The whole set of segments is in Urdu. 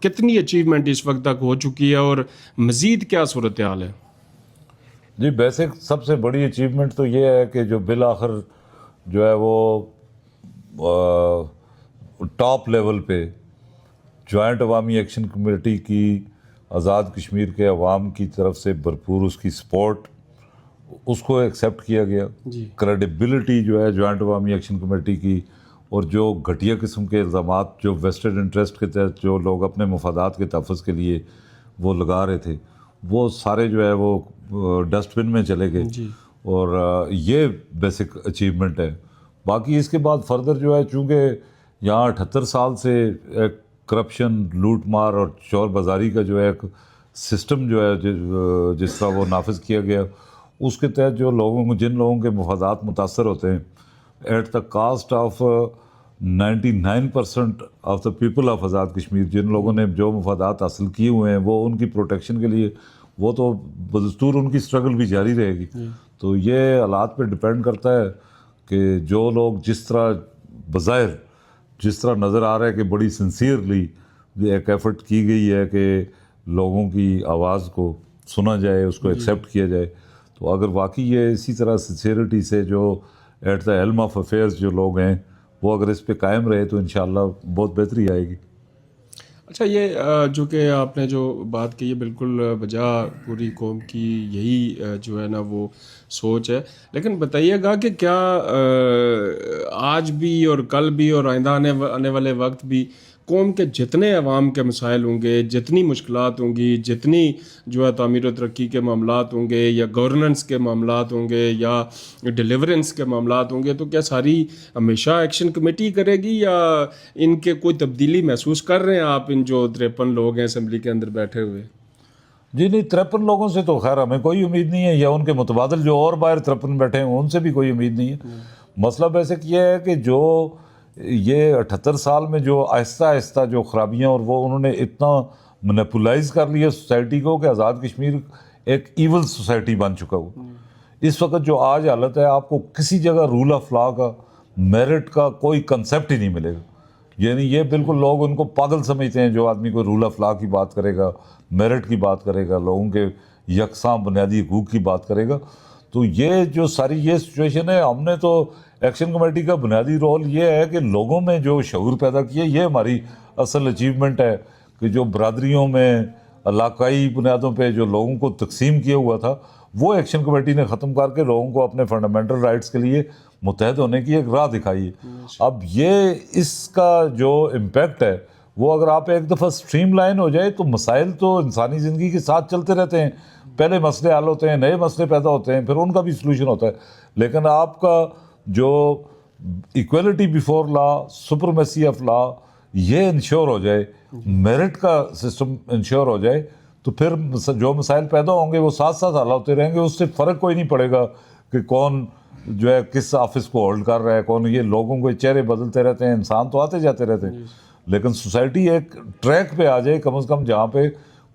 کتنی اچیومنٹ اس وقت تک ہو چکی ہے اور مزید کیا صورتحال ہے؟ جی بیسک سب سے بڑی اچیومنٹ تو یہ ہے کہ جو بالآخر جو ہے وہ ٹاپ لیول پہ جوائنٹ عوامی ایکشن کمیٹی کی آزاد کشمیر کے عوام کی طرف سے بھرپور اس کی سپورٹ، اس کو ایکسیپٹ کیا گیا. جی کریڈیبلٹی جو ہے جوائنٹ عوامی ایکشن کمیٹی کی، اور جو گھٹیا قسم کے الزامات جو ویسٹڈ انٹرسٹ کے تحت جو لوگ اپنے مفادات کے تحفظ کے لیے وہ لگا رہے تھے، وہ سارے جو ہے وہ ڈسٹ بن میں چلے گئے. جی اور یہ بیسک اچیومنٹ ہے. باقی اس کے بعد فردر جو ہے، چونکہ یہاں 78 سال سے ایک کرپشن، لوٹ مار اور چور بازاری کا جو ہے ایک سسٹم جو ہے جس طرح وہ نافذ کیا گیا، اس کے تحت جو لوگوں کو، جن لوگوں کے مفادات متاثر ہوتے ہیں، at the cost of 99% of the people of Azad Kashmir, جن لوگوں نے جو مفادات حاصل کیے ہوئے ہیں، وہ ان کی پروٹیکشن کے لیے وہ تو بدستور ان کی اسٹرگل بھی جاری رہے گی. تو یہ حالات پہ ڈپینڈ کرتا ہے کہ جو لوگ جس طرح بظاہر جس طرح نظر آ رہا ہے کہ بڑی سنسیئرلی ایک ایفرٹ کی گئی ہے کہ لوگوں کی آواز کو سنا جائے، اس کو ایکسیپٹ کیا جائے، تو اگر واقعی یہ اسی طرح سنسیئرٹی سے جو at the helm of affairs جو لوگ ہیں وہ اگر اس پہ قائم رہے تو انشاءاللہ بہت بہتری آئے گی. اچھا، یہ جو کہ آپ نے جو بات کی ہے بالکل بجا، پوری قوم کی یہی جو ہے نا وہ سوچ ہے. لیکن بتائیے گا کہ کیا آج بھی اور کل بھی اور آئندہ آنے والے وقت بھی قوم کے جتنے عوام کے مسائل ہوں گے، جتنی مشکلات ہوں گی، جتنی جو ہے تعمیر و ترقی کے معاملات ہوں گے، یا گورننس کے معاملات ہوں گے، یا ڈیلیورنس کے معاملات ہوں گے، تو کیا ساری ہمیشہ ایکشن کمیٹی کرے گی، یا ان کے کوئی تبدیلی محسوس کر رہے ہیں آپ، ان جو 53 لوگ ہیں اسمبلی کے اندر بیٹھے ہوئے؟ جی نہیں، 53 لوگوں سے تو خیر ہمیں کوئی امید نہیں ہے، یا ان کے متبادل جو اور باہر 53 بیٹھے ہیں ان سے بھی کوئی امید نہیں ہے. مسئلہ بیسک یہ ہے کہ جو یہ 78 سال میں جو آہستہ آہستہ جو خرابیاں، اور وہ انہوں نے اتنا منیپولائز کر لیا سوسائٹی کو کہ آزاد کشمیر ایک ایول سوسائٹی بن چکا ہو. اس وقت جو آج حالت ہے، آپ کو کسی جگہ رول آف لا کا، میرٹ کا کوئی کنسیپٹ ہی نہیں ملے گا. یعنی یہ بالکل لوگ ان کو پاگل سمجھتے ہیں جو آدمی کو رول آف لا کی بات کرے گا، میرٹ کی بات کرے گا، لوگوں کے یکساں بنیادی حقوق کی بات کرے گا. تو یہ جو ساری یہ سچویشن ہے، ہم نے تو ایکشن کمیٹی کا بنیادی رول یہ ہے کہ لوگوں میں جو شعور پیدا کیا، یہ ہماری اصل اچیومنٹ ہے کہ جو برادریوں میں علاقائی بنیادوں پہ جو لوگوں کو تقسیم کیا ہوا تھا، وہ ایکشن کمیٹی نے ختم کر کے لوگوں کو اپنے فنڈامنٹل رائٹس کے لیے متحد ہونے کی ایک راہ دکھائی ہے. اب یہ اس کا جو امپیکٹ ہے، وہ اگر آپ ایک دفعہ سٹریم لائن ہو جائے تو مسائل تو انسانی زندگی کے ساتھ چلتے رہتے ہیں. پہلے مسئلے حل ہوتے ہیں، نئے مسئلے پیدا ہوتے ہیں، پھر ان کا بھی سلوشن ہوتا ہے. لیکن آپ کا جو equality before law, supremacy of law, یہ انشور ہو جائے، میرٹ کا سسٹم انشور ہو جائے، تو پھر جو مسائل پیدا ہوں گے وہ ساتھ ساتھ حل ہوتے رہیں گے. اس سے فرق کوئی نہیں پڑے گا کہ کون جو ہے کس آفس کو ہولڈ کر رہا ہے، کون. یہ لوگوں کے چہرے بدلتے رہتے ہیں، انسان تو آتے جاتے رہتے ہیں، لیکن سوسائٹی ایک ٹریک پہ آ جائے کم از کم، جہاں پہ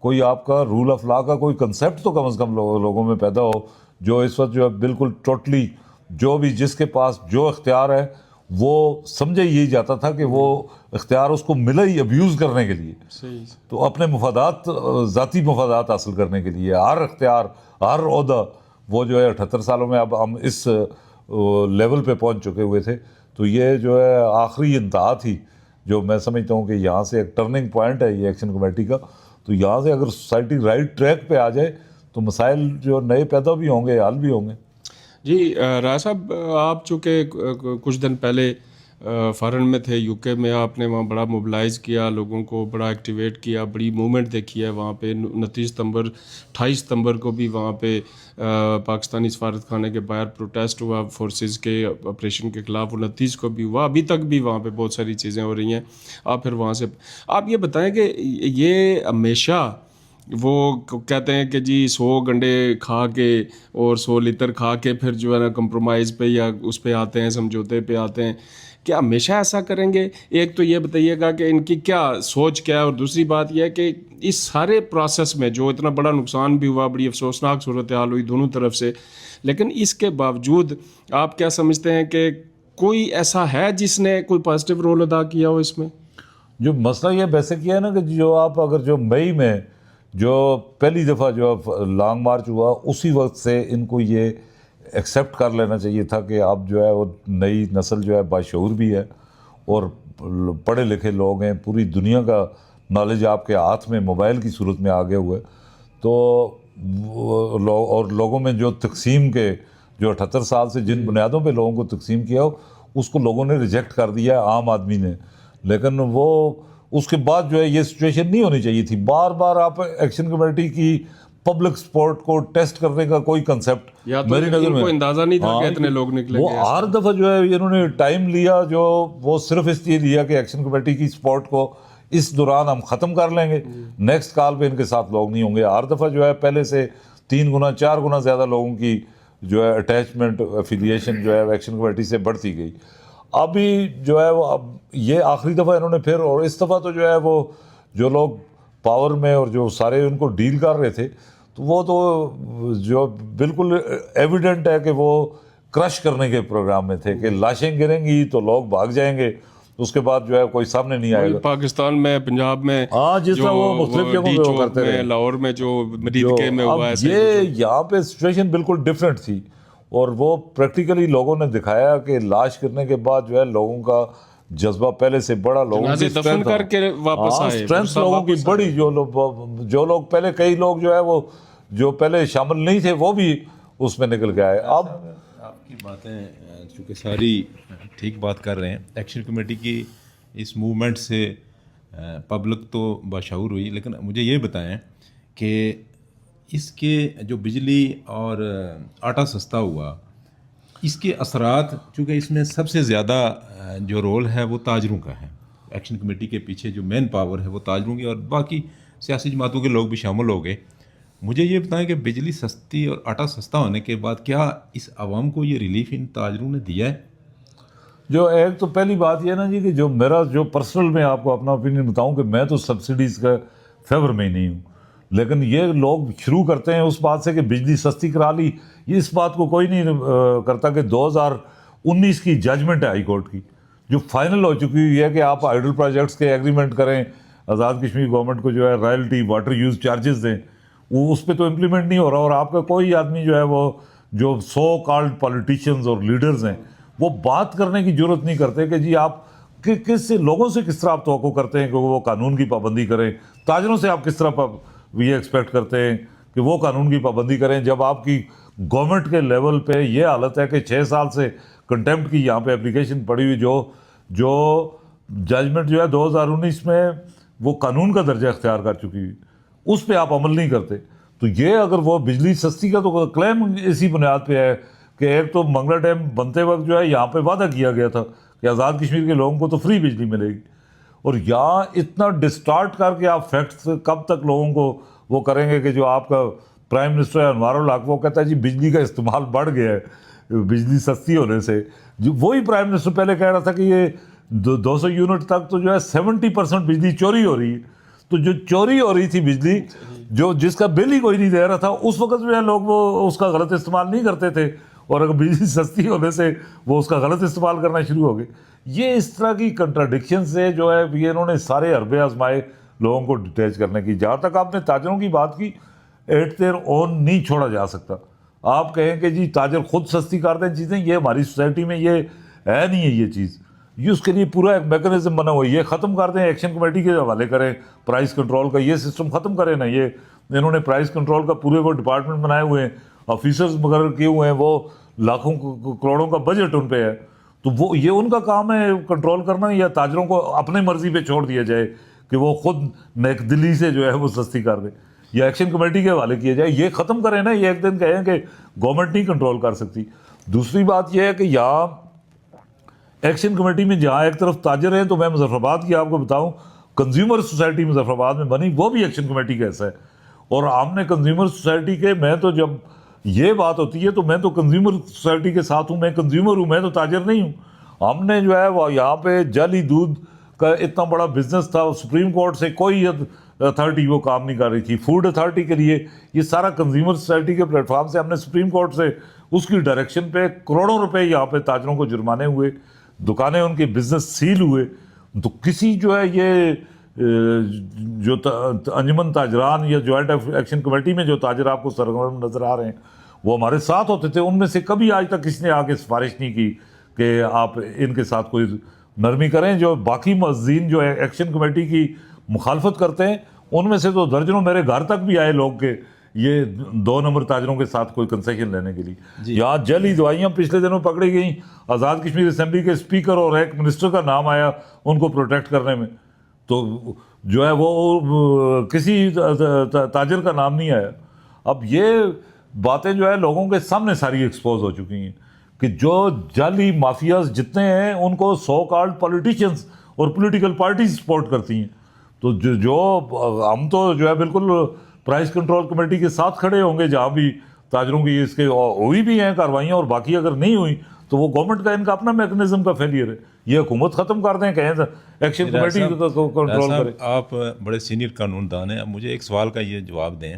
کوئی آپ کا رول آف لا کا کوئی کنسیپٹ تو کم از کم لوگوں میں پیدا ہو. جو اس وقت جو ہے بالکل ٹوٹلی جو بھی جس کے پاس جو اختیار ہے، وہ سمجھے یہی جاتا تھا کہ وہ اختیار اس کو ملا ہی ابیوز کرنے کے لیے، تو اپنے مفادات، ذاتی مفادات حاصل کرنے کے لیے. ہر اختیار، ہر عہدہ وہ جو ہے 78 سالوں میں اب ہم اس لیول پہ پہنچ چکے ہوئے تھے. تو یہ جو ہے آخری انتہا تھی، جو میں سمجھتا ہوں کہ یہاں سے ایک ٹرننگ پوائنٹ ہے یہ ایکشن کمیٹی کا. تو یہاں سے اگر سوسائٹی رائٹ ٹریک پہ آ جائے تو مسائل جو نئے پیدا بھی ہوں گے، حل بھی ہوں گے. جی راجہ صاحب، آپ چونکہ کچھ دن پہلے فارن میں تھے، یو کے میں، آپ نے وہاں بڑا موبلائز کیا، لوگوں کو بڑا ایکٹیویٹ کیا، بڑی موومنٹ دیکھی ہے وہاں پہ. 28 ستمبر کو بھی وہاں پہ پاکستانی سفارت خانے کے باہر پروٹیسٹ ہوا فورسز کے آپریشن کے خلاف. 29 کو بھی ہوا، ابھی تک بھی وہاں پہ بہت ساری چیزیں ہو رہی ہیں. آپ پھر وہاں سے آپ یہ بتائیں کہ یہ ہمیشہ وہ کہتے ہیں کہ جی 100 گنڈے کھا کے اور 100 لیٹر کھا کے پھر جو ہے نا کمپرومائز پہ یا اس پہ آتے ہیں، سمجھوتے پہ آتے ہیں، کیا ہمیشہ ایسا کریں گے؟ ایک تو یہ بتائیے گا کہ ان کی کیا سوچ کیا ہے، اور دوسری بات یہ ہے کہ اس سارے پروسیس میں جو اتنا بڑا نقصان بھی ہوا، بڑی افسوسناک صورتحال ہوئی دونوں طرف سے، لیکن اس کے باوجود آپ کیا سمجھتے ہیں کہ کوئی ایسا ہے جس نے کوئی پازیٹیو رول ادا کیا ہو اس میں؟ جو مسئلہ یہ بیسک یہ ہے نا کہ جو آپ اگر جو مئی میں جو پہلی دفعہ جو لانگ مارچ ہوا اسی وقت سے ان کو یہ ایکسیپٹ کر لینا چاہیے تھا کہ اب جو ہے وہ نئی نسل جو ہے باشعور بھی ہے اور پڑھے لکھے لوگ ہیں, پوری دنیا کا نالج آپ کے ہاتھ میں موبائل کی صورت میں آگے ہوئے, تو اور لوگوں میں جو تقسیم کے جو 78 سال سے جن بنیادوں پہ لوگوں کو تقسیم کیا ہو اس کو لوگوں نے ریجیکٹ کر دیا ہے, عام آدمی نے. لیکن وہ اس کے بعد جو ہے یہ سچویشن نہیں ہونی چاہیے تھی. بار بار آپ ایکشن کمیٹی کی پبلک سپورٹ کو ٹیسٹ کرنے کا کوئی کنسیپٹ میری نظر میں اندازہ نہیں تھا کہ اتنے لوگ نکلیں گے. وہ ہر دفعہ جو ہے انہوں نے ٹائم لیا جو وہ صرف اس لیے لیا کہ ایکشن کمیٹی کی سپورٹ کو اس دوران ہم ختم کر لیں گے, نیکسٹ کال پہ ان کے ساتھ لوگ نہیں ہوں گے. ہر دفعہ جو ہے پہلے سے 3 گنا 4 گنا زیادہ لوگوں کی جو ہے اٹیچمنٹ افیلیشن جو ہے ایکشن کمیٹی سے بڑھتی گئی. ابھی جو ہے وہ اب یہ آخری دفعہ انہوں نے پھر, اور اس دفعہ تو جو ہے وہ جو لوگ پاور میں اور جو سارے ان کو ڈیل کر رہے تھے تو وہ تو جو بالکل ایویڈنٹ ہے کہ وہ کرش کرنے کے پروگرام میں تھے کہ لاشیں گریں گی تو لوگ بھاگ جائیں گے, اس کے بعد جو ہے کوئی سامنے نہیں آئے گا. پاکستان میں پنجاب میں جس طرح وہ مختلف جگہوں پہ وہ کرتے رہے, لاہور میں جو مریدکے میں ہوا ہے, یہ یہاں پہ سچویشن بالکل ڈفرینٹ تھی. اور وہ پریکٹیکلی لوگوں نے دکھایا کہ لاش کرنے کے بعد جو ہے لوگوں کا جذبہ پہلے سے بڑا, لوگوں کی دفن کر کے واپس آئے, اسٹرینتھ لوگوں کی بڑی, جو لوگ پہلے کئی لوگ جو ہے وہ جو پہلے شامل نہیں تھے وہ بھی اس میں نکل کے آئے. اب آپ کی باتیں چونکہ ساری ٹھیک بات کر رہے ہیں, ایکشن کمیٹی کی اس موومنٹ سے پبلک تو باشعور ہوئی, لیکن مجھے یہ بتائیں کہ اس کے جو بجلی اور آٹا سستا ہوا اس کے اثرات, چونکہ اس میں سب سے زیادہ جو رول ہے وہ تاجروں کا ہے, ایکشن کمیٹی کے پیچھے جو مین پاور ہے وہ تاجروں کی, اور باقی سیاسی جماعتوں کے لوگ بھی شامل ہو گئے. مجھے یہ بتائیں کہ بجلی سستی اور آٹا سستا ہونے کے بعد کیا اس عوام کو یہ ریلیف ان تاجروں نے دیا ہے؟ جو ایک تو پہلی بات یہ نا جی کہ جو میرا جو پرسنل میں آپ کو اپنا اوپینین بتاؤں کہ میں تو سبسڈیز کا فیور میں ہی نہیں ہوں, لیکن یہ لوگ شروع کرتے ہیں اس بات سے کہ بجلی سستی کرا لی. یہ اس بات کو کوئی نہیں کرتا کہ 2019 کی ججمنٹ ہے ہائی کورٹ کی جو فائنل ہو چکی ہوئی ہے کہ آپ آئیڈل پروجیکٹس کے ایگریمنٹ کریں, آزاد کشمیر گورنمنٹ کو جو ہے رائلٹی واٹر یوز چارجز دیں, وہ اس پہ تو امپلیمنٹ نہیں ہو رہا. اور آپ کا کوئی آدمی جو ہے وہ جو سو کالڈ پالیٹیشینز اور لیڈرز ہیں وہ بات کرنے کی ضرورت نہیں کرتے کہ جی آپ کس سے لوگوں سے کس طرح آپ توقع کرتے ہیں کہ وہ قانون کی پابندی کریں, تاجروں سے آپ کس طرح یہ ایکسپیکٹ کرتے ہیں کہ وہ قانون کی پابندی کریں, جب آپ کی گورنمنٹ کے لیول پہ یہ حالت ہے کہ 6 سال سے کنٹیمپٹ کی یہاں پہ اپلیکیشن پڑی ہوئی, جو ججمنٹ جو ہے 2019 میں وہ قانون کا درجہ اختیار کر چکی ہوئی, اس پہ آپ عمل نہیں کرتے. تو یہ اگر وہ بجلی سستی کا تو کلیم اسی بنیاد پہ ہے کہ ایک تو منگلا ڈیم بنتے وقت جو ہے یہاں پہ وعدہ کیا گیا تھا کہ آزاد کشمیر کے لوگوں کو تو فری بجلی ملے گی, اور یہاں اتنا ڈسٹارٹ کر کے آپ فیکٹس کب تک لوگوں کو وہ کریں گے کہ جو آپ کا پرائم منسٹر ہے انوار الحق وہ کہتا ہے جی بجلی کا استعمال بڑھ گیا ہے بجلی سستی ہونے سے. جو وہی پرائم منسٹر پہلے کہہ رہا تھا کہ یہ 200 یونٹ تک تو جو ہے 70% بجلی چوری ہو رہی ہے. تو جو چوری ہو رہی تھی بجلی جس کا بل ہی کوئی نہیں دے رہا تھا اس وقت جو ہے لوگ وہ اس کا غلط استعمال نہیں کرتے تھے, اور اگر بجلی سستی ہونے سے وہ اس کا غلط استعمال کرنا شروع ہو گئے. یہ اس طرح کی کنٹراڈکشن سے جو ہے یہ انہوں نے سارے حربے آزمائے لوگوں کو ڈیٹیچ کرنے کی. جہاں تک آپ نے تاجروں کی بات کی, ایٹ دیئر اون نہیں چھوڑا جا سکتا. آپ کہیں کہ جی تاجر خود سستی کر دیں چیزیں, یہ ہماری سوسائٹی میں یہ ہے نہیں ہے یہ چیز. یہ اس کے لیے پورا ایک میکانزم بنا ہوا ہے, یہ ختم کر دیں, ایکشن کمیٹی کے حوالے کریں پرائز کنٹرول کا, یہ سسٹم ختم کریں نا. یہ انہوں نے پرائز کنٹرول کا پورے وہ ڈپارٹمنٹ بنائے ہوئے ہیں, آفیسرز مقرر کیے ہوئے ہیں, وہ لاکھوں کروڑوں کا بجٹ ان پہ ہے. تو وہ یہ ان کا کام ہے کنٹرول کرنا, یا تاجروں کو اپنے مرضی پہ چھوڑ دیا جائے کہ وہ خود نیک دلی سے جو ہے وہ سستی کر دیں, یا ایکشن کمیٹی کے حوالے کیا جائے. یہ ختم کریں نا, یہ ایک دن کہیں کہ گورنمنٹ نہیں کنٹرول کر سکتی. دوسری بات یہ ہے کہ یہاں ایکشن کمیٹی میں جہاں ایک طرف تاجر ہیں, تو میں مظفر آباد کی آپ کو بتاؤں کنزیومر سوسائٹی مظفر آباد میں بنی, وہ بھی ایکشن کمیٹی کا حصہ ہے. اور ہم نے کنزیومر سوسائٹی کے, میں تو جب یہ بات ہوتی ہے تو میں تو کنزیومر سوسائٹی کے ساتھ ہوں, میں کنزیومر ہوں, میں تو تاجر نہیں ہوں. ہم نے جو ہے وہ یہاں پہ جعلی دودھ کا اتنا بڑا بزنس تھا, سپریم کورٹ سے کوئی اتھارٹی وہ کام نہیں کر رہی تھی. فوڈ اتھارٹی کے لیے یہ سارا کنزیومر سوسائٹی کے پلیٹ فارم سے ہم نے سپریم کورٹ سے اس کی ڈائریکشن پہ کروڑوں روپے یہاں پہ تاجروں کو جرمانے ہوئے, دکانیں ان کے بزنس سیل ہوئے. تو کسی جو ہے یہ جو انجمن تاجران یا جوائنٹ ایکشن کمیٹی میں جو تاجر آپ کو سرگرم نظر آ رہے ہیں وہ ہمارے ساتھ ہوتے تھے، ان میں سے کبھی آج تک کسی نے آ کے سفارش نہیں کی کہ آپ ان کے ساتھ کوئی نرمی کریں۔ جو باقی معززین جو ایکشن کمیٹی کی مخالفت کرتے ہیں ان میں سے تو درجنوں میرے گھر تک بھی آئے لوگ کہ یہ 2 نمبر تاجروں کے ساتھ کوئی کنسیشن لینے کے لیے۔ یہاں جعلی دوائیاں پچھلے دنوں پکڑی گئیں، آزاد کشمیر اسمبلی کے اسپیکر اور ایک منسٹر کا نام آیا ان کو پروٹیکٹ کرنے میں، تو جو ہے وہ کسی تاجر کا نام نہیں آیا۔ اب یہ باتیں جو ہے لوگوں کے سامنے ساری ایکسپوز ہو چکی ہیں کہ جو جعلی مافیاز جتنے ہیں ان کو سو کالڈ پولیٹیشنز اور پولیٹیکل پارٹیز سپورٹ کرتی ہیں۔ تو جو ہم تو جو ہے بالکل پرائز کنٹرول کمیٹی کے ساتھ کھڑے ہوں گے جہاں بھی تاجروں کی اس کے ہوئی بھی ہیں کاروائیاں، اور باقی اگر نہیں ہوئی تو وہ گورنمنٹ کا ان کا اپنا میکنزم کا فیلئر ہے۔ یہ حکومت ختم کر دیں، کہیں ایکشن کمیٹی کو کنٹرول کرے۔ آپ بڑے سینئر قانون دان ہیں، اب مجھے ایک سوال کا یہ جواب دیں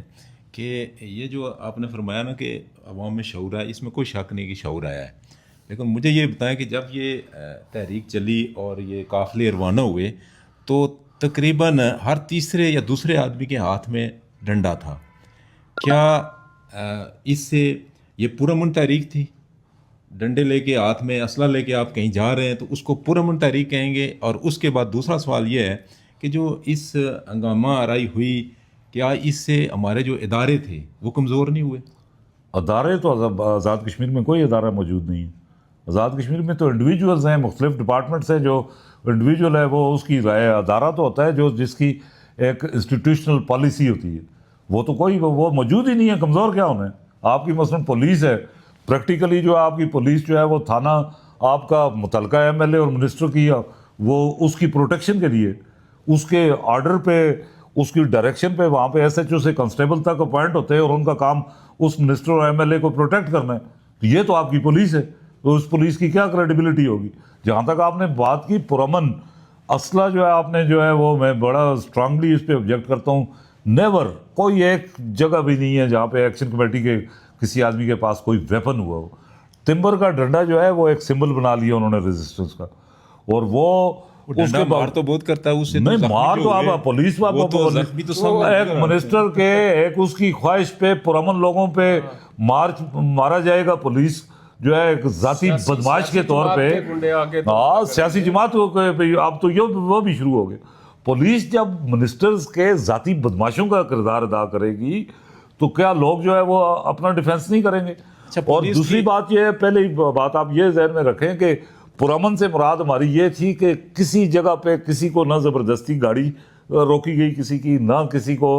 کہ یہ جو آپ نے فرمایا نا کہ عوام میں شعور ہے، اس میں کوئی شک نہیں کہ شعور آیا ہے، لیکن مجھے یہ بتائیں کہ جب یہ تحریک چلی اور یہ قافلے روانہ ہوئے تو تقریباً ہر تیسرے یا دوسرے آدمی کے ہاتھ میں ڈنڈا تھا۔ کیا اس سے یہ پرامن تحریک تھی؟ ڈنڈے لے کے ہاتھ میں اسلحہ لے کے آپ کہیں جا رہے ہیں تو اس کو پرامن تحریک کہیں گے؟ اور اس کے بعد دوسرا سوال یہ ہے کہ جو اس ہنگامہ آرائی ہوئی، کیا اس سے ہمارے جو ادارے تھے وہ کمزور نہیں ہوئے؟ ادارے تو آزاد کشمیر میں کوئی ادارہ موجود نہیں ہے۔ آزاد کشمیر میں تو انڈیویجولز ہیں، مختلف ڈپارٹمنٹس ہیں، جو انڈیویجول ہے وہ اس کی رائے، ادارہ تو ہوتا ہے جو جس کی ایک انسٹیٹیوشنل پالیسی ہوتی ہے، وہ تو کوئی وہ موجود ہی نہیں ہے۔ کمزور کیا ہونا ہے؟ آپ کی مثلاً پولیس ہے، پریکٹیکلی جو آپ کی پولیس جو ہے وہ تھانہ آپ کا متعلقہ ایم ایل اے اور منسٹر کی وہ اس کی پروٹیکشن کے لیے اس کے آرڈر پہ اس کی ڈائریکشن پہ وہاں پہ ایس ایچ او سے کنسٹیبل تک اپوائنٹ ہوتے ہیں اور ان کا کام اس منسٹر اور ایم ایل اے کو پروٹیکٹ کرنا ہے۔ تو یہ تو آپ کی پولیس ہے، تو اس پولیس کی کیا کریڈیبلٹی ہوگی؟ جہاں تک آپ نے بات کی پرامن اسلحہ جو ہے آپ نے جو ہے وہ میں بڑا اسٹرانگلی اس پہ آبجیکٹ کرتا ہوں۔ نیور کوئی ایک جگہ بھی نہیں ہے جہاں پہ ایکشن کمیٹی کے کسی آدمی کے پاس کوئی ویپن ہوا ہو۔ تمبر کا ڈنڈا جو ہے وہ ایک سمبل بنا لیا انہوں نے ریزسٹنس کا، اور وہ اس کے مار تو بہت کرتا ہے، اس سے نہیں مار تو آپ پولیس ایک منسٹر کے ایک اس کی خواہش پہ پرامن لوگوں پہ مارا جائے گا۔ پولیس جو ہے ایک ذاتی بدماش کے طور پہ، ہاں سیاسی جماعت اب تو یہ وہ بھی شروع ہو گئے۔ پولیس جب منسٹرز کے ذاتی بدماشوں کا کردار ادا کرے گی تو کیا لوگ جو ہے وہ اپنا ڈیفینس نہیں کریں گے؟ اور دوسری بات یہ ہے، پہلے بات آپ یہ ذہن میں رکھیں کہ پرامن سے مراد ہماری یہ تھی کہ کسی جگہ پہ کسی کو نہ زبردستی گاڑی روکی گئی کسی کی، نہ کسی کو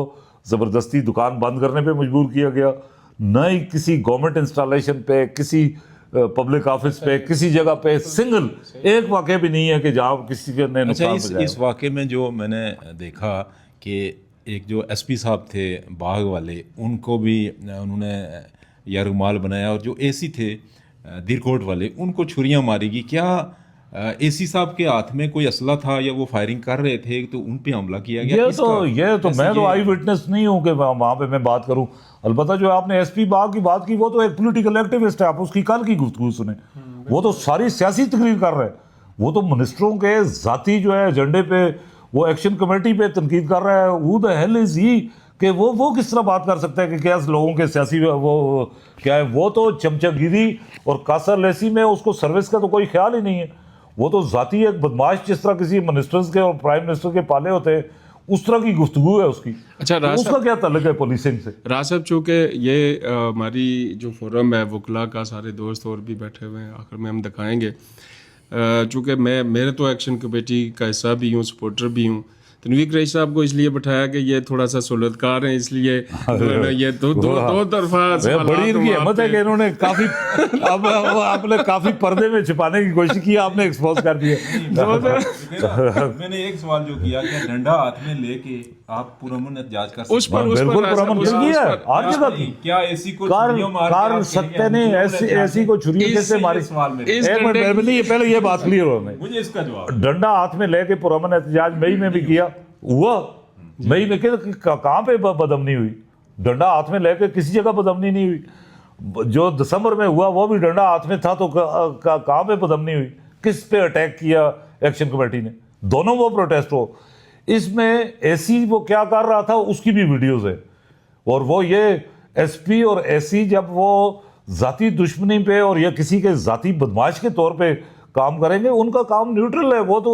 زبردستی دکان بند کرنے پہ مجبور کیا گیا، نہ ہی کسی گورنمنٹ انسٹالیشن پہ، کسی پبلک آفس پہ، کسی جگہ پہ سنگل ایک واقعہ بھی نہیں ہے کہ جہاں کسی کے نے نقصان پہنچایا۔ اس واقعے میں جو میں نے دیکھا کہ ایک جو ایس پی صاحب تھے باغ والے، ان کو بھی انہوں نے یرغمال بنایا، اور جو اے سی تھے دیرکوٹ والے ان کو چھریاں ماری گی۔ کیا اے سی صاحب کے ہاتھ میں کوئی اسلحہ تھا یا وہ فائرنگ کر رہے تھے تو ان پہ حملہ کیا گیا؟ یہ تو میں تو آئی وٹنس نہیں ہوں کہ وہاں پہ میں بات کروں۔ البتہ جو آپ نے ایس پی باغ کی بات کی وہ تو ایک پولیٹیکل ایکٹیوسٹ ہے، آپ اس کی کل کی گفتگو سنیں، وہ تو ساری سیاسی تقریر کر رہے ہیں، وہ تو منسٹروں کے ذاتی جو ہے ایجنڈے پہ وہ ایکشن کمیٹی پہ تنقید کر رہا ہے۔ who the hell is he کہ وہ کس طرح بات کر سکتا ہے کہ کیا لوگوں کے سیاسی وہ کیا ہے؟ وہ تو چمچہ گیری اور کاسر لیسی میں اس کو سروس کا تو کوئی خیال ہی نہیں ہے۔ وہ تو ذاتی ایک بدماش جس طرح کسی منسٹرز کے اور پرائم منسٹر کے پالے ہوتے ہیں اس طرح کی گفتگو ہے اس کی۔ اچھا اس کا کیا تعلق ہے پولیسنگ سے؟ راز صاحب، چونکہ یہ ہماری جو فورم ہے وکلا کا، سارے دوست اور بھی بیٹھے ہوئے ہیں، آخر میں ہم دکھائیں گے، چونکہ میرے تو ایکشن کمیٹی کا حصہ بھی ہوں، سپورٹر بھی ہوں۔ تنویر قریشی صاحب کو اس لیے بٹھایا کہ یہ تھوڑا سا سہولت کار ہیں، اس لیے یہ دو طرفہ بڑی ان کی احمد ہے کہ انہوں نے کافی اب آپ نے کافی پردے میں چھپانے کی کوشش کی، آپ نے ایکسپوز کر دیا۔ میں نے ایک سوال جو کیا کہ ڈنڈا ہاتھ میں لے کے آپ پرامن احتجاج کر اس پر بالکل پرامن کیا ہے، آج جگہ تھی کیا ایسی کو کار سکتے نے ایسی کو چھری کیسے ماری؟ پہلے یہ بات کلیئر ہو گئی، مجھے اس کا جواب ڈنڈا ہاتھ میں لے کے پرامن احتجاج مئی میں بھی کیا ہوا، مئی میں کہاں پہ بدامنی ہوئی؟ ڈنڈا ہاتھ میں لے کے کسی جگہ بدامنی نہیں ہوئی۔ جو دسمبر میں ہوا وہ بھی ڈنڈا ہاتھ میں تھا، تو کہاں پہ بدامنی ہوئی؟ کس پہ اٹیک کیا ایکشن کمیٹی نے؟ دونوں وہ پروٹیسٹ ہو. اس میں اے سی وہ کیا کر رہا تھا اس کی بھی ویڈیوز ہیں, اور وہ یہ ایس پی اور اے سی جب وہ ذاتی دشمنی پہ اور یا کسی کے ذاتی بدماش کے طور پہ کام کریں گے, ان کا کام نیوٹرل ہے, وہ تو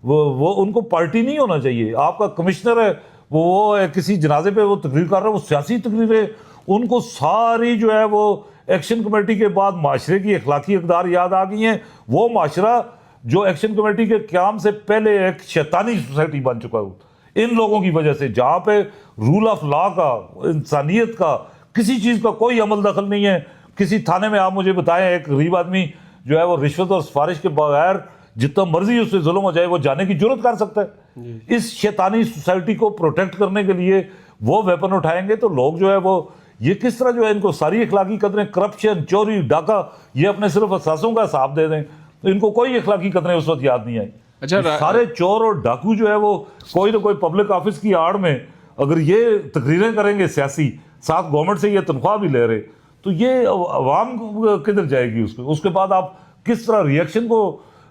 وہ ان کو پارٹی نہیں ہونا چاہیے. آپ کا کمشنر ہے وہ کسی جنازے پہ وہ تقریر کر رہا ہے, وہ سیاسی تقریریں, ان کو ساری جو ہے وہ ایکشن کمیٹی کے بعد معاشرے کی اخلاقی اقدار یاد آ گئی ہیں. وہ معاشرہ جو ایکشن کمیٹی کے قیام سے پہلے ایک شیطانی سوسائٹی بن چکا ہے ان لوگوں کی وجہ سے, جہاں پہ رول آف لا کا, انسانیت کا, کسی چیز کا کوئی عمل دخل نہیں ہے. کسی تھانے میں آپ مجھے بتائیں ایک غریب آدمی جو ہے وہ رشوت اور سفارش کے بغیر جتنا مرضی اس سے ظلم ہو جائے وہ جانے کی جرت کر سکتا ہے. اس شیطانی سوسائٹی کو پروٹیکٹ کرنے کے لیے وہ ویپن اٹھائیں گے تو لوگ جو ہے وہ یہ کس طرح جو ہے ان کو ساری اخلاقی قدریں, کرپشن, چوری, ڈاکہ, یہ اپنے صرف اثاثوں کا حساب دے دیں تو ان کو کوئی اخلاقی قدریں اس وقت یاد نہیں آئی. اچھا, سارے چور اور ڈاکو جو ہے وہ کوئی نہ کوئی پبلک آفس کی آڑ میں اگر یہ تقریریں کریں گے سیاسی, ساتھ گورنمنٹ سے یہ تنخواہ بھی لے رہے, تو یہ عوام کدھر جائے گی. اس کے بعد آپ کس طرح ریئیکشن کو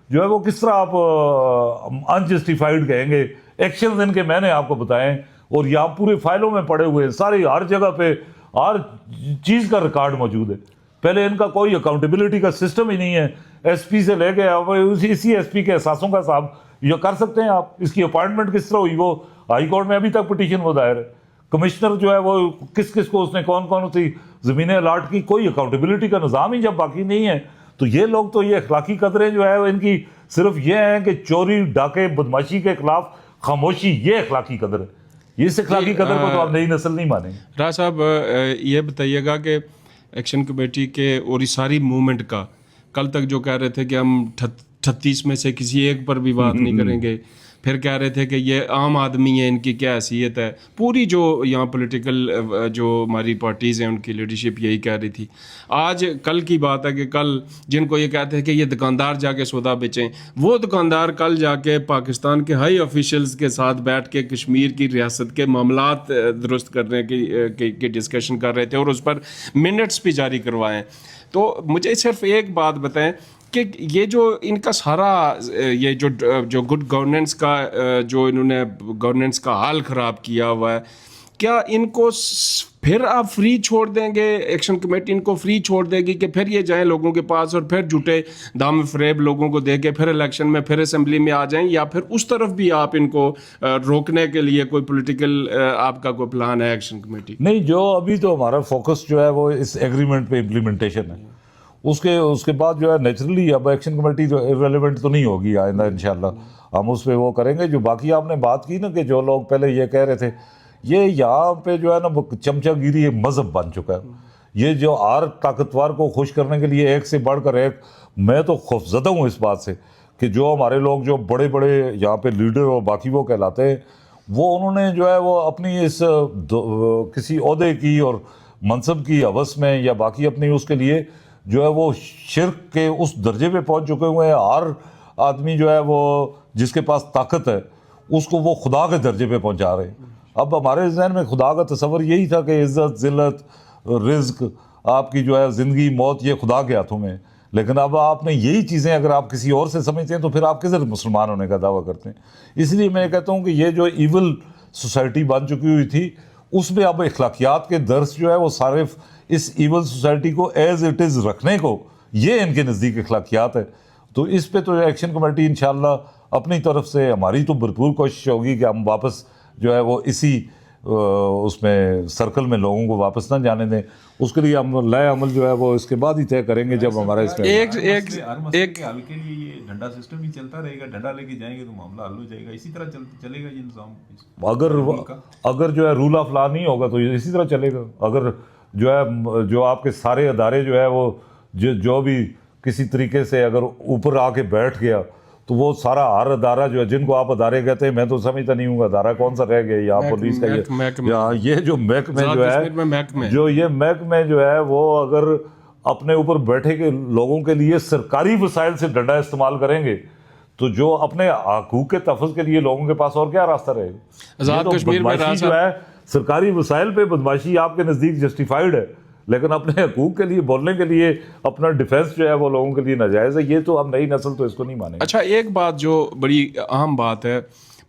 جو ہے وہ کس طرح آپ انجسٹیفائڈ کہیں گے. ایکشنز ان کے میں نے آپ کو بتائیں اور یہ آپ پورے فائلوں میں پڑے ہوئے ہیں, ساری ہر جگہ پہ ہر چیز کا ریکارڈ موجود ہے. پہلے ان کا کوئی اکاؤنٹیبلٹی کا سسٹم ہی نہیں ہے. ایس پی سے لے کے اسی ایس پی کے احساسوں کا حساب یہ کر سکتے ہیں آپ. اس کی اپائنٹمنٹ کس طرح ہوئی, وہ ہائی کورٹ میں ابھی تک پٹیشن وہ دائر ہے. کمشنر جو ہے وہ کس کس کو اس نے کون کون سی زمینیں الاٹ کی, کوئی اکاؤنٹیبلٹی کا نظام ہی جب باقی نہیں ہے تو یہ لوگ تو یہ اخلاقی قدریں جو ہے ان کی صرف یہ ہیں کہ چوری, ڈاکے, بدماشی کے خلاف خاموشی, یہ اخلاقی قدر ہے. اس اخلاقی قدر کو تو آپ نئی نسل نہیں مانیں گے. راز صاحب یہ بتائیے گا کہ ایکشن کمیٹی کے اور اس ساری موومنٹ کا کل تک جو کہہ رہے تھے کہ ہم 38 میں سے کسی ایک پر بھی بات نہیں کریں گے, پھر کہہ رہے تھے کہ یہ عام آدمی ہیں, ان کی کیا حیثیت ہے, پوری جو یہاں پولیٹیکل جو ہماری پارٹیز ہیں ان کی لیڈرشپ یہی کہہ رہی تھی. آج کل کی بات ہے کہ کل جن کو یہ کہتے ہیں کہ یہ دکاندار جا کے سودا بیچیں, وہ دکاندار کل جا کے پاکستان کے ہائی آفیشلز کے ساتھ بیٹھ کے کشمیر کی ریاست کے معاملات درست کرنے کی ڈسکشن کر رہے تھے اور اس پر منٹس بھی جاری کروائیں. تو مجھے صرف ایک بات بتائیں کہ یہ جو ان کا سارا یہ جو گڈ گورننس کا جو انہوں نے گورننس کا حال خراب کیا ہوا ہے, کیا ان کو پھر آپ فری چھوڑ دیں گے, ایکشن کمیٹی ان کو فری چھوڑ دے گی کہ پھر یہ جائیں لوگوں کے پاس اور پھر جھوٹے دام فریب لوگوں کو دے کے پھر الیکشن میں پھر اسمبلی میں آ جائیں, یا پھر اس طرف بھی آپ ان کو روکنے کے لیے کوئی پولیٹیکل آپ کا کوئی پلان ہے ایکشن کمیٹی؟ نہیں, جو ابھی تو ہمارا فوکس جو ہے وہ اس ایگریمنٹ پہ امپلیمنٹیشن ہے. اس کے بعد جو ہے نیچرلی اب ایکشن کمیٹی جو ریلیونٹ تو نہیں ہوگی آئندہ انشاءاللہ, ہم اس پہ وہ کریں گے. جو باقی آپ نے بات کی نا کہ جو لوگ پہلے یہ کہہ رہے تھے, یہ یہاں پہ جو ہے نا وہ چمچہ گیری ایک مذہب بن چکا ہے. یہ جو ہر طاقتور کو خوش کرنے کے لیے ایک سے بڑھ کر ایک, میں تو خوفزدہ ہوں اس بات سے کہ جو ہمارے لوگ جو بڑے بڑے یہاں پہ لیڈر اور باقی وہ کہلاتے ہیں, وہ انہوں نے جو ہے وہ اپنی اس کسی عہدے کی اور منصب کی ہوس میں یا باقی اپنی اس کے لیے جو ہے وہ شرک کے اس درجے پہ پہنچ چکے ہوئے ہیں. ہر آدمی جو ہے وہ جس کے پاس طاقت ہے اس کو وہ خدا کے درجے پہ پہنچا رہے ہیں. اب ہمارے ذہن میں خدا کا تصور یہی تھا کہ عزت, ذلت, رزق, آپ کی جو ہے زندگی موت یہ خدا کے ہاتھوں میں. لیکن اب آپ نے یہی چیزیں اگر آپ کسی اور سے سمجھتے ہیں تو پھر آپ کدھر مسلمان ہونے کا دعویٰ کرتے ہیں. اس لیے میں کہتا ہوں کہ یہ جو ایول سوسائٹی بن چکی ہوئی تھی اس میں اب اخلاقیات کے درس جو ہے وہ صارف اس ایول سوسائٹی کو ایز اٹ از رکھنے کو, یہ ان کے نزدیک اخلاقیات ہے. تو اس پہ تو ایکشن کمیٹی انشاءاللہ اپنی طرف سے, ہماری تو بھرپور کوشش ہوگی کہ ہم واپس جو ہے وہ اسی اس میں سرکل میں لوگوں کو واپس نہ جانے دیں. اس کے لیے ہم لائے عمل جو ہے وہ اس کے بعد ہی طے کریں گے جب ہمارا اس میں ایک حل کے لیے یہ ڈنڈا سسٹم ہی چلتا رہے گا. ڈنڈا لے کے جائیں گے تو معاملہ حل ہو جائے گا. اسی طرح چلے گا یہ نظام. اگر جو ہے رول آف لا نہیں ہوگا تو اسی طرح چلے گا. اگر جو ہے جو آپ کے سارے ادارے جو ہے وہ جو بھی کسی طریقے سے اگر اوپر آ کے بیٹھ گیا تو وہ سارا ہر ادارہ جو ہے, جن کو آپ ادارے کہتے ہیں, میں تو سمجھتا نہیں ہوں ادارہ کون سا رہ گیا یہاں پولیس کا, یہ جو محکمے جو ہے جو یہ محکمے جو ہے وہ اگر اپنے اوپر بیٹھے کے لوگوں کے لیے سرکاری وسائل سے ڈنڈا استعمال کریں گے تو جو اپنے حقوق کے تحفظ کے لیے لوگوں کے پاس اور کیا راستہ رہے گا. آزاد کشمیر میں جو ہے سرکاری وسائل پہ بدماشی آپ کے نزدیک جسٹیفائڈ ہے, لیکن اپنے حقوق کے لیے بولنے کے لیے اپنا ڈیفینس جو ہے وہ لوگوں کے لیے ناجائز ہے. یہ تو ہم نئی نسل تو اس کو نہیں مانیں گے. اچھا ایک بات جو بڑی اہم بات ہے,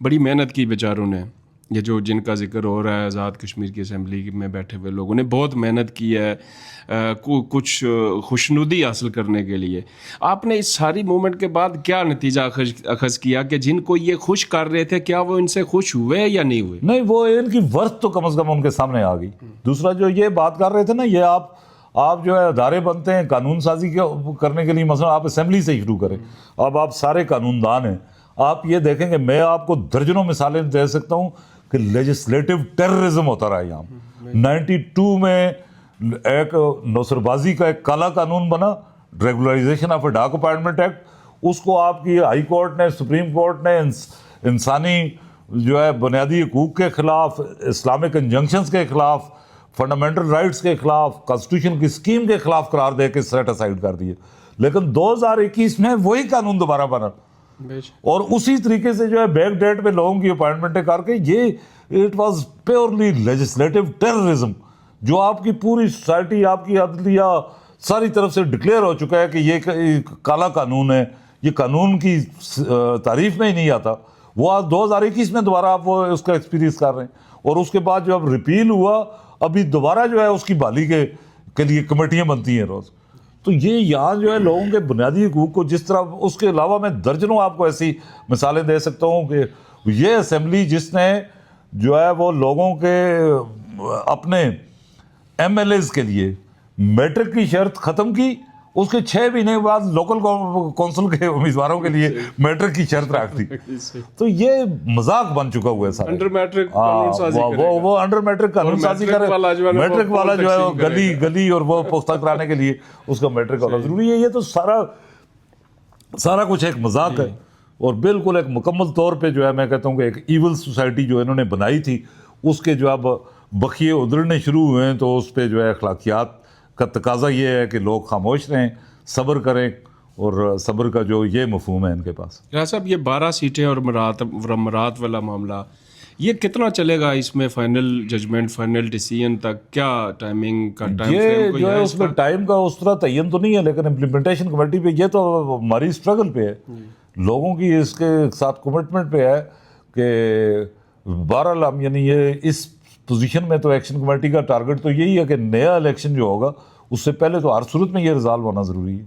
بڑی محنت کی بیچاروں نے, یہ جو جن کا ذکر ہو رہا ہے آزاد کشمیر کی اسمبلی میں بیٹھے ہوئے لوگوں نے بہت محنت کی ہے کچھ خوشنودی حاصل کرنے کے لیے. آپ نے اس ساری موومنٹ کے بعد کیا نتیجہ اخذ کیا کہ جن کو یہ خوش کر رہے تھے کیا وہ ان سے خوش ہوئے یا نہیں ہوئے؟ نہیں, وہ ان کی ورث تو کم از کم ان کے سامنے آ گئی. دوسرا جو یہ بات کر رہے تھے نا, یہ آپ جو ہے ادارے بنتے ہیں قانون سازی کرنے کے لیے, مثلا آپ اسمبلی سے شروع کریں. اب آپ سارے قانون دان ہیں, آپ یہ دیکھیں کہ میں آپ کو درجنوں مثالیں دے سکتا ہوں کہ لیجسلیٹو ٹیررزم ہوتا رہا یہاں. 92 میں ایک نوسر بازی کا ایک کالا قانون بنا, ریگولرائزیشن آف اے ڈاک اپائنٹمنٹ ایکٹ. اس کو آپ کی ہائی کورٹ نے, سپریم کورٹ نے انسانی جو ہے بنیادی حقوق کے خلاف, اسلامک انجنکشنز کے خلاف, فنڈامنٹل رائٹس کے خلاف, کانسٹیٹیوشن کی اسکیم کے خلاف قرار دے کے سیٹ اسائڈ کر دیے. لیکن 2021 میں وہی قانون دوبارہ بنا اور اسی طریقے سے جو ہے بیک ڈیٹ پہ لوگوں کی اپائنٹمنٹیں کر کے, یہ it was purely legislative terrorism, جو آپ کی پوری سوسائٹی, آپ کی عدلیہ ساری طرف سے ڈکلیئر ہو چکا ہے کہ یہ کالا قانون ہے, یہ قانون کی تعریف میں ہی نہیں آتا. وہ آج 2021 میں دوبارہ آپ وہ اس کا ایکسپیرینس کر رہے ہیں. اور اس کے بعد جو اب ریپیل ہوا, ابھی دوبارہ جو ہے اس کی بحالی کے لیے کمیٹیاں بنتی ہیں روز. تو یہ یہاں جو ہے لوگوں کے بنیادی حقوق کو جس طرح, اس کے علاوہ میں درجنوں آپ کو ایسی مثالیں دے سکتا ہوں کہ یہ اسمبلی جس نے جو ہے وہ لوگوں کے اپنے ایم ایل ایز کے لیے میٹرک کی شرط ختم کی, اس کے 6 مہینے بعد لوکل کونسل کے امیدواروں کے لیے میٹرک کی شرط رکھ دی. تو یہ مذاق بن چکا ہوا ہے سارا. انڈر میٹرک قانون سازی وہ انڈر میٹرک قانون سازی کرے, میٹرک والا جو ہے گلی اور وہ پختہ کرانے کے لیے اس کا میٹرک ہونا ضروری ہے. یہ تو سارا کچھ ایک مذاق ہے اور بالکل ایک مکمل طور پہ جو ہے میں کہتا ہوں کہ ایک ایول سوسائٹی جو انہوں نے بنائی تھی, اس کے جو اب بخیے ادھڑنے شروع ہوئے ہیں. تو اس پہ جو ہے اخلاقیات کا تقاضا یہ ہے کہ لوگ خاموش رہیں, صبر کریں, اور صبر کا جو یہ مفہوم ہے ان کے پاس. ریاض صاحب, یہ 12 سیٹیں اور مرات والا معاملہ یہ کتنا چلے گا؟ اس میں فائنل ججمنٹ, فائنل ڈیسیژن تک کیا ٹائمنگ کا ٹائم فریم جو ہے اس میں ٹائم کا اس طرح تعین تو نہیں ہے, لیکن امپلیمنٹیشن کمیٹی پہ یہ تو ہماری اسٹرگل پہ ہے, لوگوں کی اس کے ساتھ کمٹمنٹ پہ ہے کہ بہرحال ہم یعنی یہ اس پوزیشن میں تو ایکشن کمیٹی کا ٹارگٹ تو یہی ہے کہ نیا الیکشن جو ہوگا اس سے پہلے تو ہر صورت میں یہ ریزالو ہونا ضروری ہے.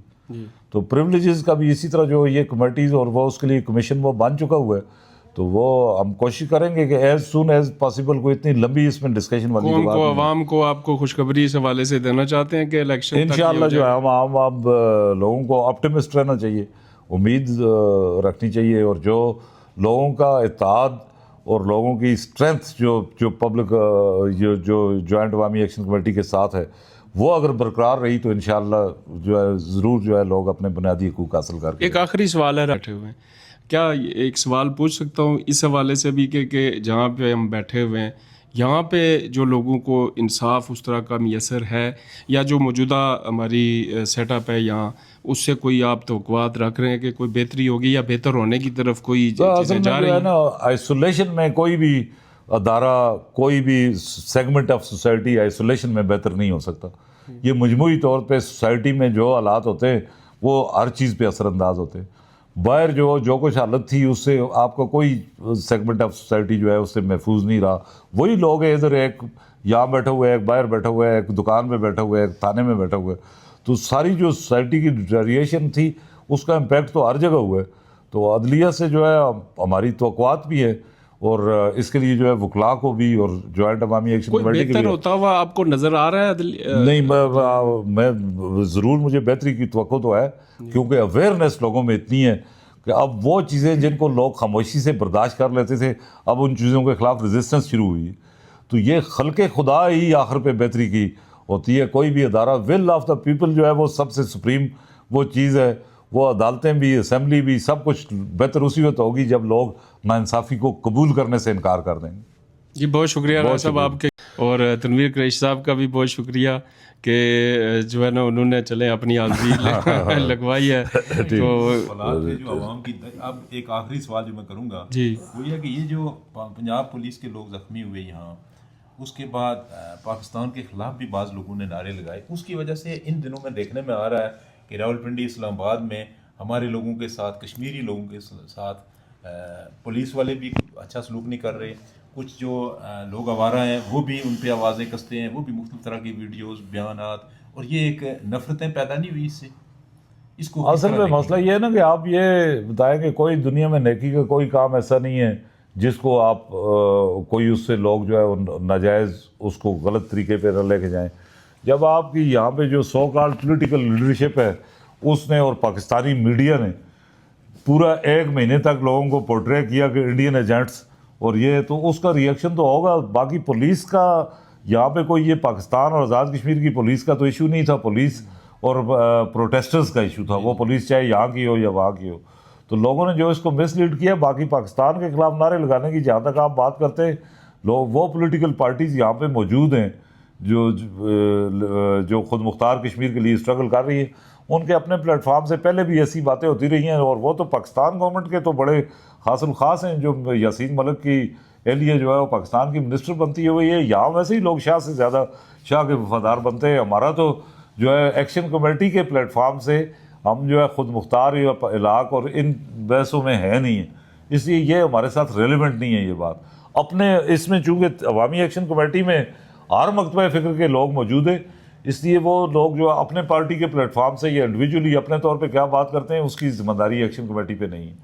تو پریولیجز کا بھی اسی طرح جو یہ کمیٹیز اور وہ اس کے لیے کمیشن وہ بن چکا ہوا ہے, تو وہ ہم کوشش کریں گے کہ ایز سون ایز پاسبل کوئی اتنی لمبی اس میں ڈسکشن والی قوم کو, عوام کو آپ کو خوشخبری اس حوالے سے دینا چاہتے ہیں کہ الیکشن انشاءاللہ جو ہے ہم لوگوں کو آپٹیمسٹ رہنا چاہیے, امید رکھنی چاہیے, اور جو لوگوں کا اتحاد اور لوگوں کی اسٹرینتھ جو پبلک جو جوائنٹ عوامی ایکشن کمیٹی کے ساتھ ہے وہ اگر برقرار رہی تو انشاءاللہ جو ہے ضرور جو ہے لوگ اپنے بنیادی حقوق حاصل کر کے. ایک آخری سوال ہے, بیٹھے ہوئے ہیں, کیا ایک سوال پوچھ سکتا ہوں اس حوالے سے بھی کہ جہاں پہ ہم بیٹھے ہوئے ہیں یہاں پہ جو لوگوں کو انصاف اس طرح کا میسر ہے, یا جو موجودہ ہماری سیٹ اپ ہے یہاں, اس سے کوئی آپ توقعات رکھ رہے ہیں کہ کوئی بہتری ہوگی یا بہتر ہونے کی طرف کوئی چیزیں جا رہی ہیں؟ نا آئسولیشن میں کوئی بھی ادارہ, کوئی بھی سیگمنٹ آف سوسائٹی آئسولیشن میں بہتر نہیں ہو سکتا. یہ مجموعی طور پہ سوسائٹی میں جو حالات ہوتے ہیں وہ ہر چیز پہ اثر انداز ہوتے ہیں. باہر جو کچھ حالت تھی اس سے آپ کا کوئی سیگمنٹ آف سوسائٹی جو ہے اس سے محفوظ نہیں رہا. وہی لوگ ہیں, ادھر ایک یہاں بیٹھا ہوا ہے, ایک باہر بیٹھا ہوا ہے, ایک دکان میں بیٹھا ہوا ہے, ایک تھانے میں بیٹھا ہوا ہے. تو ساری جو سوسائٹی کی ڈیٹیریشن تھی اس کا امپیکٹ تو ہر جگہ ہوا ہے. تو عدلیہ سے جو ہے ہماری توقعات بھی ہے, اور اس کے لیے جو ہے وکلاء کو بھی اور جوائنٹ عوامی ایکشن کمیٹی کے لیے بہتر ہوتا ہوا آپ کو نظر آ رہا ہے؟ نہیں, میں ضرور مجھے بہتری کی توقع تو ہے, کیونکہ اویئرنیس لوگوں میں اتنی ہے کہ اب وہ چیزیں جن کو لوگ خاموشی سے برداشت کر لیتے تھے اب ان چیزوں کے خلاف ریزسٹنس شروع ہوئی. تو یہ خلق خدا ہی آخر پہ بہتری کی ہوتی ہے. کوئی بھی ادارہ, ول آف دا پیپل جو ہے وہ سب سے سپریم وہ چیز ہے. وہ عدالتیں بھی, اسمبلی بھی, سب کچھ بہتر اسی وقت ہوگی جب لوگ ناانصافی کو قبول کرنے سے انکار کر دیں گے. جی بہت شکریہ راجہ صاحب آپ کے, اور تنویر قریشی صاحب کا بھی بہت شکریہ کہ جو ہے نا انہوں نے چلیں اپنی حاضری لگوائی ہے. تو جو عوام کی, اب ایک آخری سوال جو میں کروں گا جی وہ یہ کہ یہ جو پنجاب پولیس کے لوگ زخمی ہوئے یہاں, اس کے بعد پاکستان کے خلاف بھی بعض لوگوں نے نعرے لگائے. اس کی وجہ سے ان دنوں میں دیکھنے میں آ رہا ہے کہ راولپنڈی اسلام آباد میں ہمارے لوگوں کے ساتھ, کشمیری لوگوں کے ساتھ پولیس والے بھی اچھا سلوک نہیں کر رہے. کچھ جو لوگ آوارہ ہیں وہ بھی ان پہ آوازیں کستے ہیں, وہ بھی مختلف طرح کی ویڈیوز, بیانات, اور یہ ایک نفرتیں پیدا نہیں ہوئی اس سے. اس کو اصل میں مسئلہ یہ ہے نا کہ آپ یہ بتائیں کہ کوئی دنیا میں نیکی کا کوئی کام ایسا نہیں ہے جس کو آپ کوئی اس سے لوگ جو ہے ناجائز اس کو غلط طریقے پہ نہ لے کے جائیں. جب آپ کی یہاں پہ جو سو کالڈ پولیٹیکل لیڈرشپ ہے اس نے اور پاکستانی میڈیا نے پورا ایک مہینے تک لوگوں کو پورٹرے کیا کہ انڈین ایجنٹس, اور یہ تو اس کا ریئیکشن تو ہوگا. باقی پولیس کا یہاں پہ کوئی یہ پاکستان اور آزاد کشمیر کی پولیس کا تو ایشو نہیں تھا, پولیس اور پروٹیسٹرز کا ایشو تھا. وہ پولیس چاہے یہاں کی ہو یا وہاں کی ہو, تو لوگوں نے جو اس کو مس لیڈ کیا. باقی پاکستان کے خلاف نعرے لگانے کی جہاں تک آپ بات کرتے ہیں, لوگ وہ پولیٹیکل پارٹیز یہاں پہ موجود ہیں جو خود مختار کشمیر کے لیے اسٹرگل کر رہی ہے, ان کے اپنے پلیٹ فارم سے پہلے بھی ایسی باتیں ہوتی رہی ہیں. اور وہ تو پاکستان گورنمنٹ کے تو بڑے خاص الخاص ہیں. جو یاسین ملک کی اہلیہ جو ہے وہ پاکستان کی منسٹر بنتی ہوئی ہے. یہاں ویسے ہی لوگ شاہ سے زیادہ شاہ کے وفادار بنتے ہیں. ہمارا تو جو ہے ایکشن کمیٹی کے پلیٹ فارم سے ہم جو ہے خود مختار یا علاق اور ان بحثوں میں ہے نہیں ہے, اس لیے یہ ہمارے ساتھ ریلیونٹ نہیں ہے یہ بات. اپنے اس میں چونکہ عوامی ایکشن کمیٹی میں ہر مکتبہ فکر کے لوگ موجود ہیں, اس لیے وہ لوگ جو اپنے پارٹی کے پلیٹ فارم سے یا انڈیویجولی اپنے طور پہ کیا بات کرتے ہیں اس کی ذمہ داری ایکشن کمیٹی پہ نہیں ہے.